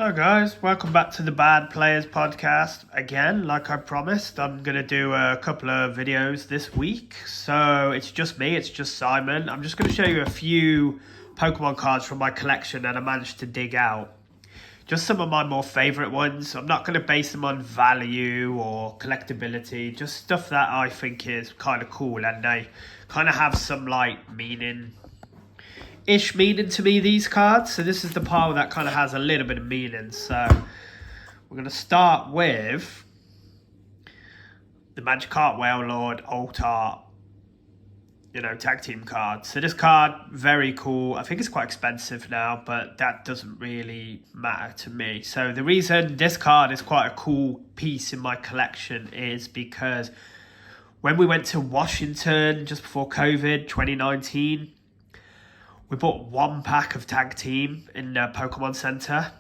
Hello guys, welcome back to the Bad Players podcast. Again, like I promised, I'm going to do a couple of videos this week. So it's just me, it's just Simon. I'm just going to show you a few Pokemon cards from my collection that I managed to dig out. Just some of my more favourite ones. I'm not going to base them on value or collectability, just stuff that I think is kind of cool and they kind of have some like meaning to me, these cards. So this is the pile that kind of has a little bit of meaning. So we're going to start with the Magikarp Wailord Alt-Art, tag team card. So this card, very cool. I think it's quite expensive now, but that doesn't really matter to me. So the reason this card is quite a cool piece in my collection is because when we went to Washington just before COVID, 2019, we bought one pack of Tag Team in the Pokemon Center,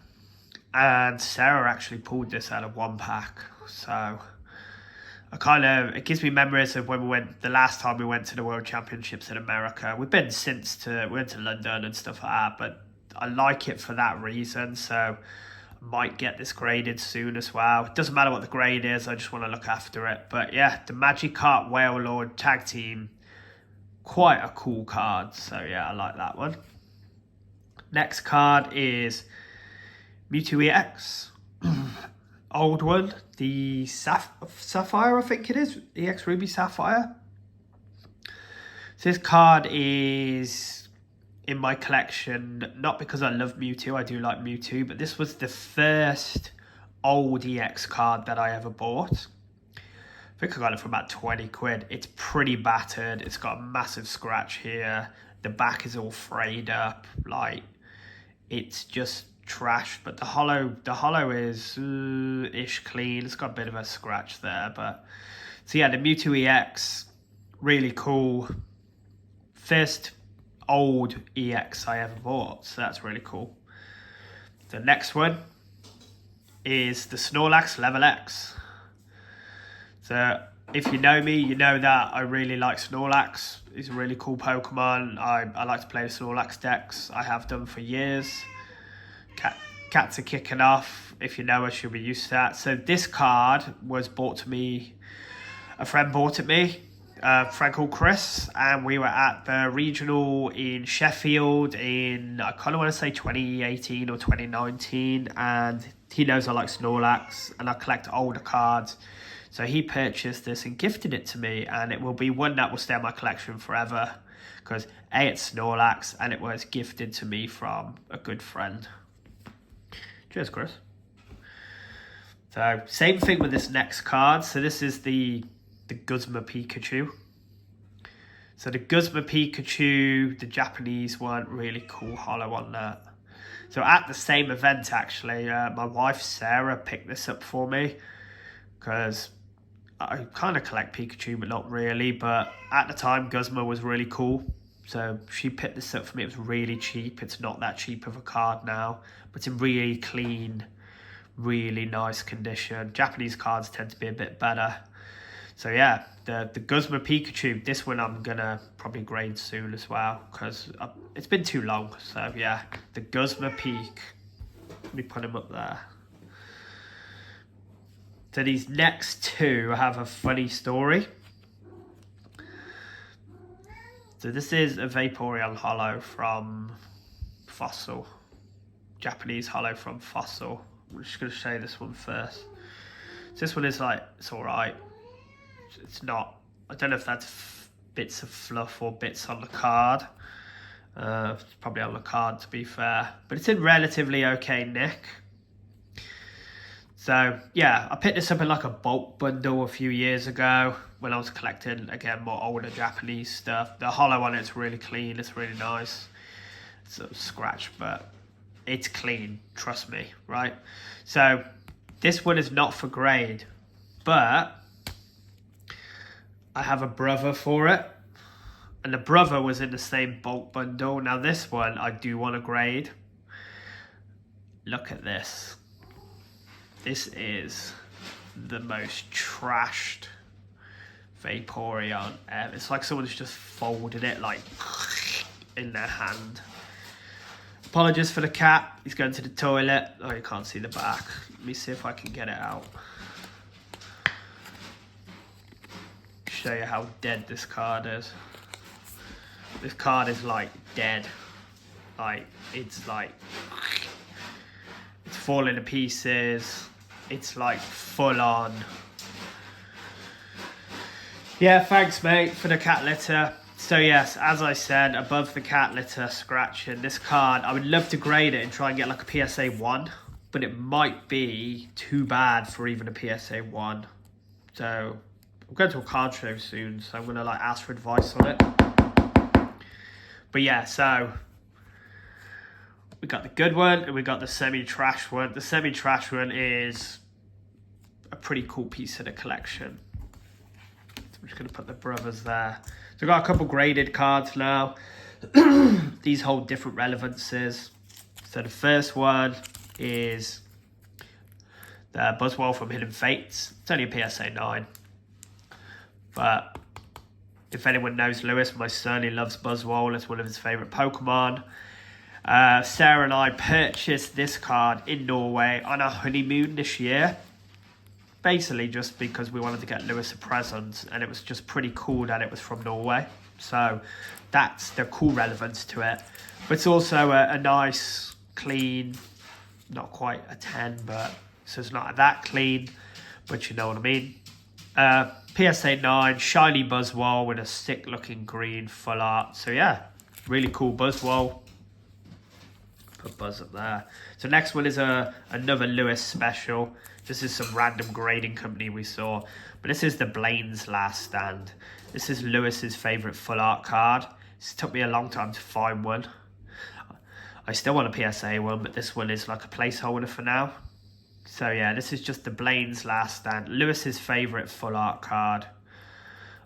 and Sarah actually pulled this out of one pack. So it gives me memories of when the last time we went to the World Championships in America. We've been we went to London and stuff like that, but I like it for that reason. So I might get this graded soon as well. It doesn't matter what the grade is, I just want to look after it. But yeah, the Magikarp Wailord Tag Team, quite a cool card. So yeah, I like that one. Next card is Mewtwo EX. Old one, the Sapphire, I think it is. EX Ruby Sapphire. So this card is in my collection, not because I love Mewtwo, I do like Mewtwo, but this was the first old EX card that I ever bought. I think I got it for about 20 quid. It's pretty battered. It's got a massive scratch here. The back is all frayed up. Like, it's just trash. But the hollow is ish clean. It's got a bit of a scratch there. But so yeah, the Mewtwo EX, really cool. First old EX I ever bought. So that's really cool. The next one is the Snorlax Level X. So if you know me, you know that I really like Snorlax. He's a really cool Pokemon. I like to play the Snorlax decks. I have done for years. Cats are kicking off. If you know us, you'll be used to that. So this card was bought to me. A friend bought it me. A friend called Chris. And we were at the regional in Sheffield in, I kind of want to say 2018 or 2019. And he knows I like Snorlax. And I collect older cards. So he purchased this and gifted it to me, and it will be one that will stay in my collection forever because A, it's Snorlax, and it was gifted to me from a good friend. Cheers, Chris. So same thing with this next card. So this is the Guzma Pikachu. So the Guzma Pikachu, the Japanese one, really cool hollow on that. So at the same event, actually, my wife Sarah picked this up for me because I kind of collect Pikachu, but not really. But at the time, Guzma was really cool. So she picked this up for me. It was really cheap. It's not that cheap of a card now. But it's in really clean, really nice condition. Japanese cards tend to be a bit better. So yeah, the Guzma Pikachu, this one I'm going to probably grade soon as well. Because it's been too long. So yeah, the Guzma Peak. Let me put him up there. So these next two have a funny story. So this is a Vaporeon Hollow from Fossil. Japanese Hollow from Fossil. I'm just going to show you this one first. So this one is like, it's alright. It's not, I don't know if that's bits of fluff or bits on the card. It's probably on the card to be fair. But it's in relatively okay nick. So yeah, I picked this up in like a bulk bundle a few years ago when I was collecting, again, more older Japanese stuff. The hollow on it's really clean, it's really nice. It's a scratch, but it's clean, trust me, right? So this one is not for grade, but I have a brother for it. And the brother was in the same bulk bundle. Now this one, I do want to grade. Look at this. This is the most trashed Vaporeon ever. It's like someone's just folded it like in their hand. Apologies for the cat. He's going to the toilet. Oh, you can't see the back. Let me see if I can get it out. Show you how dead this card is. This card is like dead. Like it's falling to pieces. It's like full on. Yeah, thanks mate for the cat litter. So yes, as I said, above the cat litter scratching, this card, I would love to grade it and try and get like a PSA 1, but it might be too bad for even a PSA 1. So I'm going to a card show soon, so I'm going to like ask for advice on it. But yeah, so we got the good one and we got the semi-trash one. The semi-trash one is a pretty cool piece of the collection. So I'm just going to put the brothers there. So I've got a couple graded cards now. These hold different relevances. So the first one is the Buzzwole from Hidden Fates. It's only a PSA 9. But if anyone knows Lewis, my son, he loves Buzzwole. It's one of his favourite Pokemon. Sarah and I purchased this card in Norway on our honeymoon this year. Basically just because we wanted to get Lewis a present, and it was just pretty cool that it was from Norway. So that's the cool relevance to it. But it's also a nice, clean, not quite a 10, but so it's not that clean, but you know what I mean. PSA 9, shiny Buzzwole with a sick looking green full art. So yeah, really cool Buzzwole. Put Buzz up there. So next one is another Lewis special. This is some random grading company we saw. But this is the Blaine's Last Stand. This is Lewis's favourite full art card. It took me a long time to find one. I still want a PSA one, but this one is like a placeholder for now. So yeah, this is just the Blaine's Last Stand. Lewis's favourite full art card.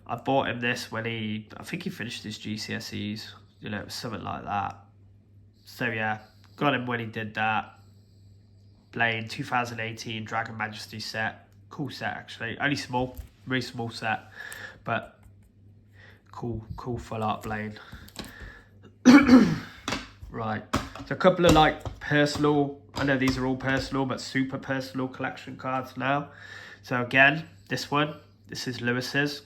I bought him this when I think he finished his GCSEs. You know, it was something like that. So yeah, got him when he did that. Blaine 2018 Dragon Majesty set. Cool set actually. Only small, really small set. But cool full art Blaine. Right. So a couple of like personal, I know these are all personal, but super personal collection cards now. So again, this is Lewis's.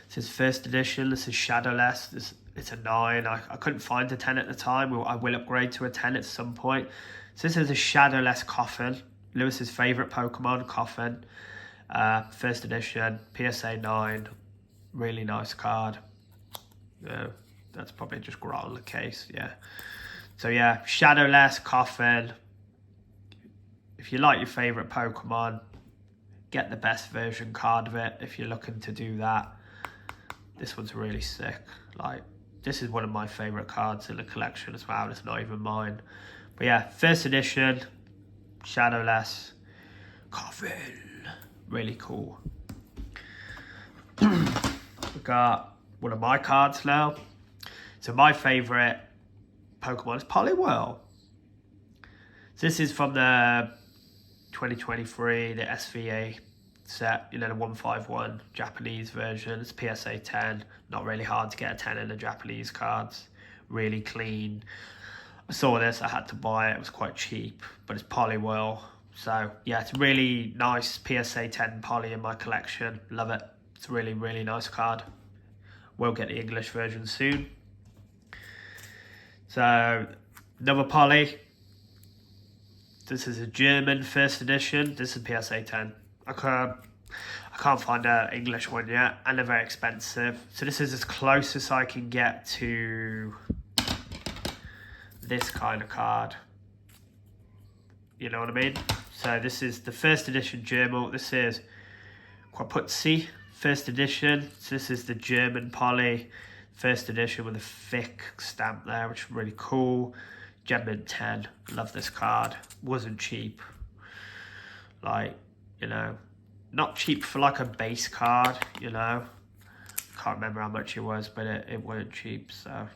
This is first edition. This is Shadowless. It's a 9. I couldn't find a 10 at the time. I will upgrade to a 10 at some point. So this is a Shadowless Coffin. Lewis's favourite Pokemon, Coffin. First edition, PSA 9. Really nice card. That's probably just grot on the case, yeah. So yeah, Shadowless, Coffin. If you like your favourite Pokemon, get the best version card of it if you're looking to do that. This one's really sick. Like, this is one of my favourite cards in the collection as well. It's not even mine. But yeah, first edition, Shadowless, Coffin. Really cool. We got one of my cards now. So my favourite Pokemon is Poliwhirl. So this is from the 2023, the SVA set, you know, the 151 Japanese version. It's PSA 10. Not really hard to get a 10 in the Japanese cards. Really clean. I saw this, I had to buy it. It was quite cheap, but it's Poliwhirl. So yeah, it's a really nice PSA 10 Poly in my collection. Love it. It's a really, really nice card. We'll get the English version soon. So another Poly. This is a German first edition. This is PSA 10. I can't find an English one yet, and they're very expensive. So this is as close as I can get to this kind of card. You know what I mean? So this is the first edition German. This is Quaputzi first edition. So this is the German Poly first edition with a thick stamp there, which is really cool. Gem 10. Love this card. Wasn't cheap. Like, you know, not cheap for like a base card, you know. Can't remember how much it was, but it weren't cheap. So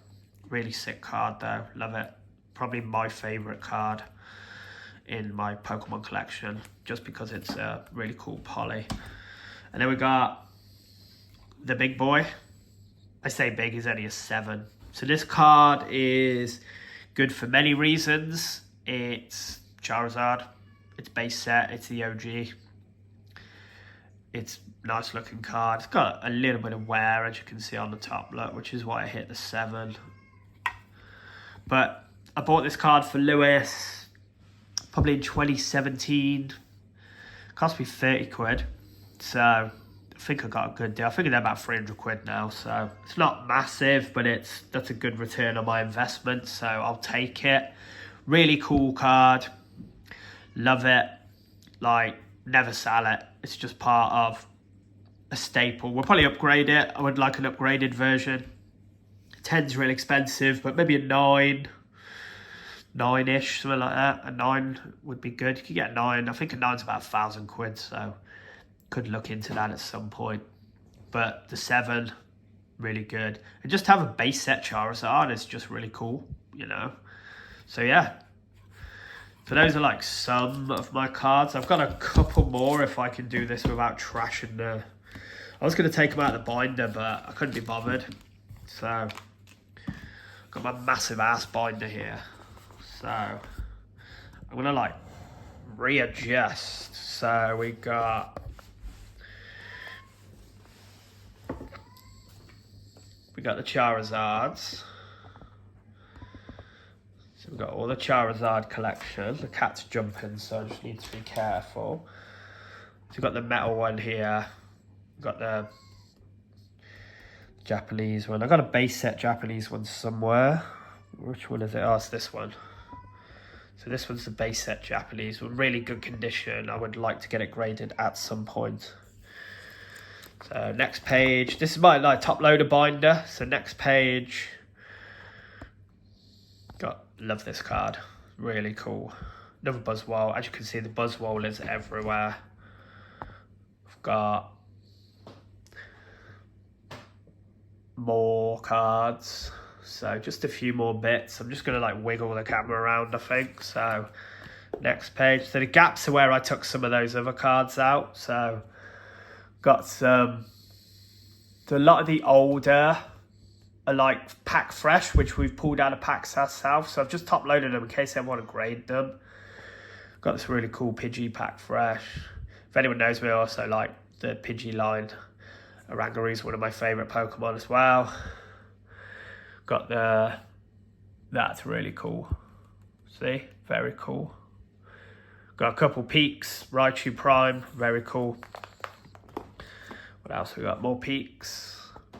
really sick card though. Love it. Probably my favourite card in my Pokemon collection, just because it's a really cool Poly. And then we got the big boy. I say big, he's only a 7. So this card is Good for many reasons. It's Charizard. It's base set. It's the OG. It's nice looking card. It's got a little bit of wear, as you can see on the top, look, which is why I hit the 7. But I bought this card for Lewis probably in 2017. Cost me 30 quid. So I think I got a good deal. I think they're about 300 quid now. So it's not massive, but that's a good return on my investment. So I'll take it. Really cool card. Love it. Like, never sell it. It's just part of a staple. We'll probably upgrade it. I would like an upgraded version. 10's really expensive, but maybe a 9-ish, something like that. A 9 would be good. You could get a 9. I think a 9's about 1,000 quid, so could look into that at some point. But the 7, really good. And just to have a base set Charizard is just really cool, you know. So yeah. So those are like some of my cards. I've got a couple more if I can do this without trashing the... I was going to take them out of the binder, but I couldn't be bothered. So, got my massive ass binder here. So, I'm going to like readjust. So, we got the Charizards. So we've got all the Charizard collection. The cat's jumping, so I just need to be careful. So we've got the metal one here. We've got the Japanese one. I've got a base set Japanese one somewhere. Which one is it? Oh, it's this one. So this one's the base set Japanese one. Really good condition. I would like to get it graded at some point. So next page. This is my like top loader binder. So next page. Love this card. Really cool. Another Buzzwole. As you can see, the Buzzwole is everywhere. I've got more cards. So just a few more bits. I'm just going to like wiggle the camera around, I think. So next page. So the gaps are where I took some of those other cards out. So got some... So a lot of the older... are like pack fresh, which we've pulled out of packs ourselves. So I've just top loaded them in case I want to grade them. Got this really cool Pidgey pack fresh. If anyone knows me, I also like the Pidgey line. Oranguru is one of my favourite Pokemon as well. Got that's really cool. See, very cool. Got a couple peaks, Raichu Prime, very cool. What else we got? More peaks.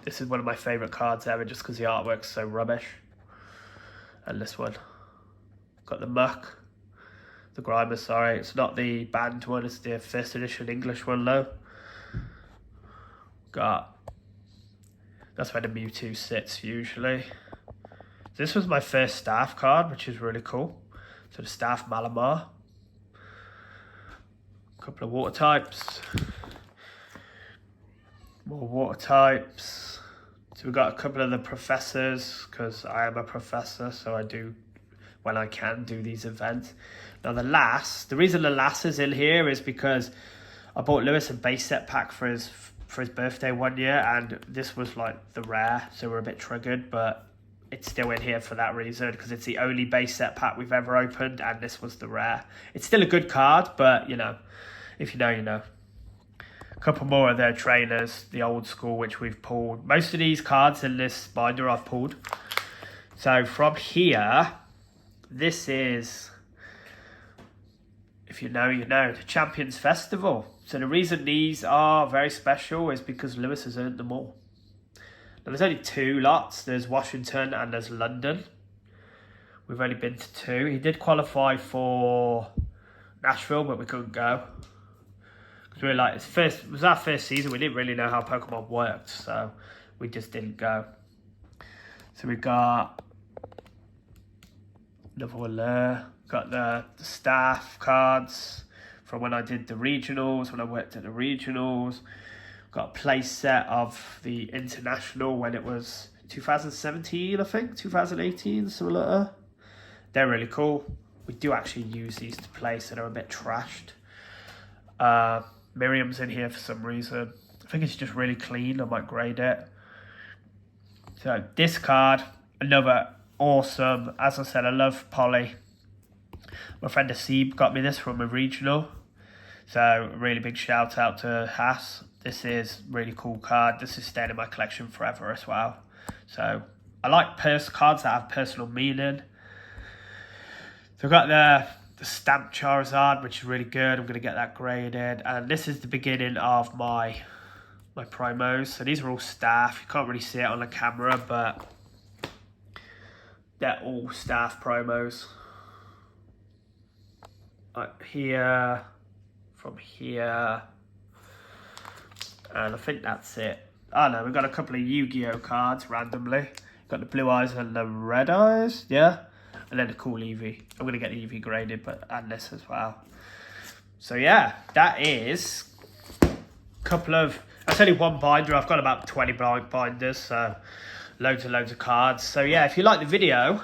This is one of my favourite cards ever just because the artwork's so rubbish. And this one. Got the Muck. The Grimer, sorry. It's not the banned one, it's the 1st edition English one though. Got... That's where the Mewtwo sits usually. This was my first staff card, which is really cool. So the staff Malamar. A couple of water types. More water types. So we've got a couple of the professors, because I am a professor, so I do, when I can, do these events. Now the reason the last is in here is because I bought Lewis a base set pack for his birthday one year, and this was like the rare, so we're a bit triggered, but it's still in here for that reason, because it's the only base set pack we've ever opened, and this was the rare. It's still a good card, but you know, if you know, you know. A couple more of their trainers, the old school, which we've pulled. Most of these cards in this binder I've pulled. So from here, this is, if you know, you know, the Champions Festival. So the reason these are very special is because Lewis has earned them all. Now there's only 2 lots. There's Washington and there's London. We've only been to 2. He did qualify for Nashville, but we couldn't go. We were like, it was our first season. We didn't really know how Pokemon worked, so we just didn't go. So we got another one there. Got the staff cards from when I did the regionals, when I worked at the regionals. Got a play set of the international when it was 2017, I think, 2018, something like that. They're really cool. We do actually use these to play, so they're a bit trashed. Miriam's in here for some reason. I think it's just really clean. I might grade it. So this card, another awesome. As I said, I love Poly. My friend Asib got me this from a regional. So a really big shout out to Haas. This is really cool card. This is staying in my collection forever as well. So I like cards that have personal meaning. So I've got the Stamped Charizard, which is really good. I'm going to get that graded. And this is the beginning of my promos. So these are all staff. You can't really see it on the camera, but they're all staff promos. Like here, from here, and I think that's it. Oh no, we've got a couple of Yu-Gi-Oh cards randomly. Got the blue eyes and the red eyes, yeah, and then the cool Eevee. I'm gonna get the Eevee graded, and this as well. So yeah, that is a couple of. That's only one binder. I've got about 20 binders, so loads and loads of cards. So yeah, if you like the video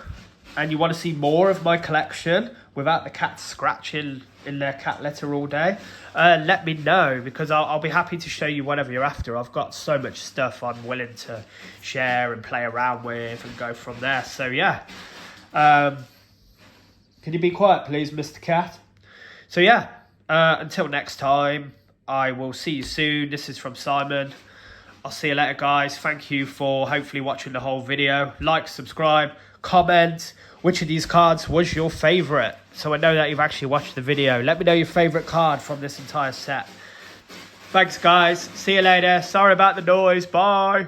and you want to see more of my collection without the cats scratching in their cat litter all day, let me know, because I'll be happy to show you whatever you're after. I've got so much stuff I'm willing to share and play around with and go from there. So yeah, can you be quiet please, Mr. Cat? So yeah, until next time, I will see you soon. This is from Simon. I'll see you later, guys. Thank you for hopefully watching the whole video. Like, subscribe, comment which of these cards was your favourite, so I know that you've actually watched the video. Let me know your favourite card from this entire set. Thanks, guys. See you later. Sorry about the noise. Bye.